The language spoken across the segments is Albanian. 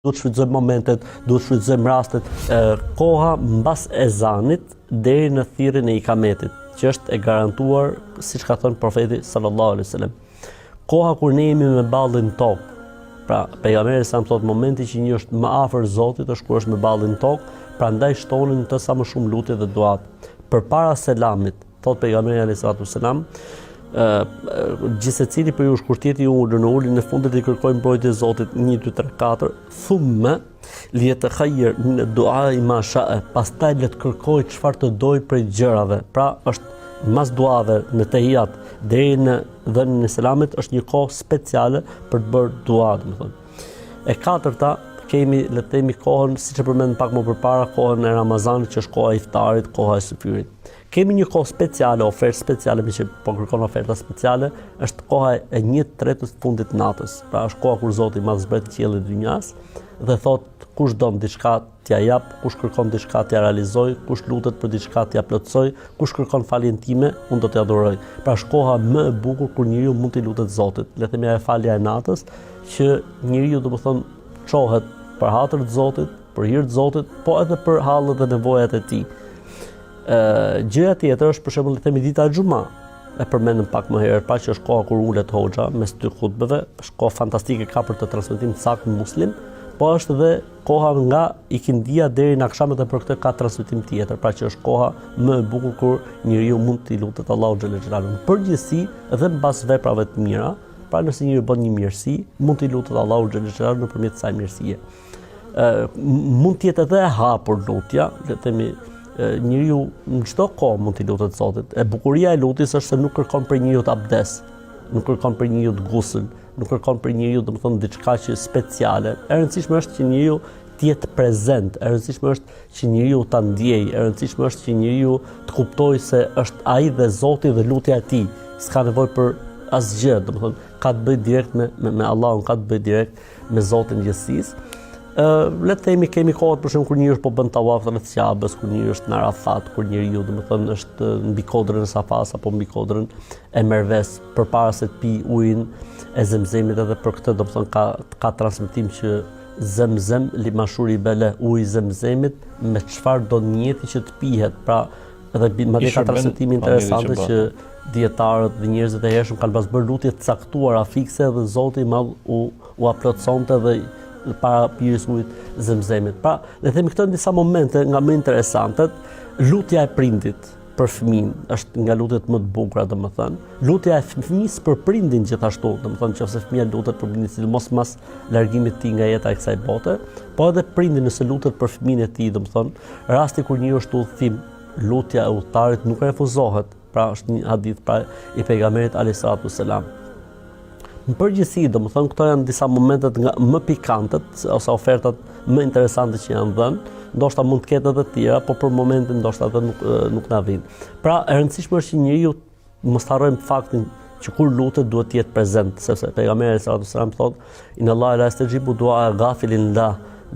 duhet shfrytëzojmë momentet, duhet shfrytëzojmë rastet. Koha mbas ezanit deri në thirrjen e ikametit, që është e garantuar, siç ka thënë profeti sallallahu alaihi wasallam. Koha kur ne jemi me ballin tokë, pra pejgamberi sa më thotë momenti që një është më afër Zotit është kur është me ballin tokë, prandaj shtonin të sa më shumë lutje dhe duat. Përpara selamit, thot pejgamberi alayhi salatu wasalam, gjithsecili për jush kur tjeti ulur në ulin e fundit i kërkojnë mbrojtje Zotit 1 2 3 4, thumma liyatakhayyar min ad-du'a ma sha'a, pastaj le të kërkoj çfarë të doj prej gjërave. Pra është mas duave në tehijat deri në dhënien e selamit është një kohë speciale për të bërë dua, domethënë. E katërta kemi le të themi kohën, siç e përmend pak më përpara, kohën e Ramazanit që është koha e iftarit, koha e syfyrit. Kemi një kohë speciale, ofertë speciale, me që po kërkon oferta speciale, është koha e 1/3 të fundit natës. Pra është koha kur Zoti madh zbret qiellin e dynjas dhe thot kush don diçka t'ja jap, kush kërkon diçka t'ja realizoj, kush lutet për diçka t'ja plotësoj, kush kërkon faljen time, unë do t'ja adhuroj. Pra është koha më e bukur kur njeriu mund t'i lutet Zotit. Le të themi ajo falja e natës që njeriu domethënë çohet për hatër të Zotit, për hir të Zotit, po edhe për hallet dhe nevojat e tij. Gjëja tjetër është për shembull le të themi dita e xhuma. E përmendëm pak më herët, pa që është koha kur ulet hoxha mes dy hutbeve, është kohë fantastike ka për të transmetim të saktë muslim, po është edhe koha nga ikindia deri në akşam edhe për këtë ka transmetim tjetër, pra që është koha më e bukur kur njeriu mund t'i lutet Allahu xhallahu xhelalu. Në përgjithësi dhe mbas veprave të mira, pra nëse njeriu bën një mirësi, mund t'i lutet Allahu xhallahu xhelalu nëpërmjet kësaj mirësie. Mund të jetë edhe e hapur lutja, le të themi njeriu në çdo kohë mund t'i lutet Zotit. E bukuria e lutjes është se nuk kërkon për njeriu të abdes, nuk kërkon për njeriu të gusl, nuk kërkon për njeriu domethënë diçka që speciale. E rëndësishme është që njeriu të jetë prezent, e rëndësishme është që njeriu ta ndjejë, e rëndësishme është që njeriu të kuptojë se është ai dhe Zoti dhe lutja e tij. S'ka nevojë për asgjë, domethënë ka të bëjë direkt me Allahun, ka të bëjë direkt me Zotin gjithësisë. Le të themi kemi kohët për shembull kur njeriu po bën tawaf rreth Ka'bes, kur njeriu është në Arafat, kur njeriu domethënë është mbi kodrën e Safas apo mbi kodrën e Merves, përpara se të pi ujin e Zemzemit, edhe për këtë domethënë ka transmetim që Zemzem limashuri bele, uji i Zemzemit me çfarë do njeti që të pihet. Pra edhe madje ka transmetim interesante që dietarët dhe njerëzit e hershëm kanë pas bërë lutje të caktuara fikse dhe Zoti i Madh u aplotësonte dhe para pirjes ujit Zemzemit. Pra, le themi këto në disa momente nga më interesantet, lutja e prindit për fëmin është nga lutjet më të bukura, domethënë. Lutja e fëmijës për prindin gjithashtu, domethënë nëse fëmia lutet për prindin, sidomos mas largimit të tij nga jeta e kësaj bote, po edhe prindi nëse lutet për fëmin e tij, domethënë, rasti kur njeriu është udhëtim, lutja e udhëtarit nuk refuzohet. Pra është një hadith pra i pejgamberit alayhis salatu wassalam. Në përgjithësi, domethënë këto janë disa momentet nga më pikantet ose ofertat më interesante që janë dhënë, ndoshta mund të ketë edhe të tjera, por për momentin ndoshta edhe nuk na vijnë. Pra, e rëndësishme është që njeriu mos harrojmë faktin që kur lutet duhet të jetë prezent, sepse pejgamberi sallallahu alajhi wasallam thotë inna Allaha la yastajibu du'a ghafilin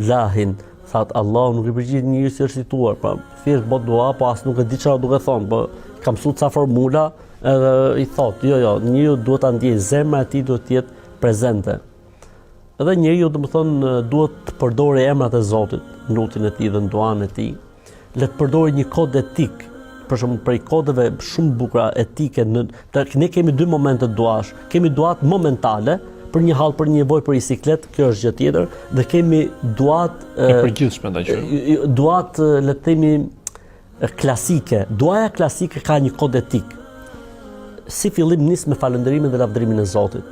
lahin. Thatë Allahu nuk i përgjigjet njeriu si është situar, pra thjesht bë dua, po as nuk e di çfarë duhet thonë, po ka mësuar ca formula edhe i thotë, jo, njeriu duhet ta ndjejë, zemra e tij duhet të jetë prezente. Edhe njeriu domethënë duhet të përdorë emrat e Zotit në lutjen e tij dhe në duan e tij. Le të përdorë një kod etik, për shembull prej kodeve shumë bukura etike ne kemi dy momente duash. Kemi duat momentale për një hall, për një nevojë për bisiklet, kjo është gjë tjetër, dhe kemi duat e përgjithshme ndaj duat le të themi klasike. Duaja klasike ka një kod etik. Si fillim nis me falënderimin dhe lavdërimin e Zotit.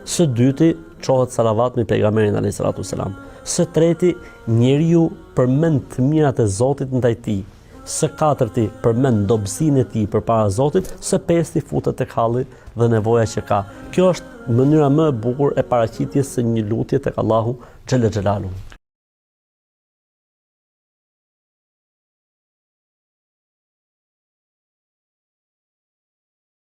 Së dyti çohet salavat me pejgamberin alayhis salatu wassalam. Së treti njeriu përmend të mirat e Zotit ndaj tij. Së katërti përmend dobësinë e tij përpara Zotit, së pesti futet tek halli dhe nevoja që ka. Kjo është mënyra më e bukur e paraqitjes së një lutje tek Allahu xhalla xhelalu.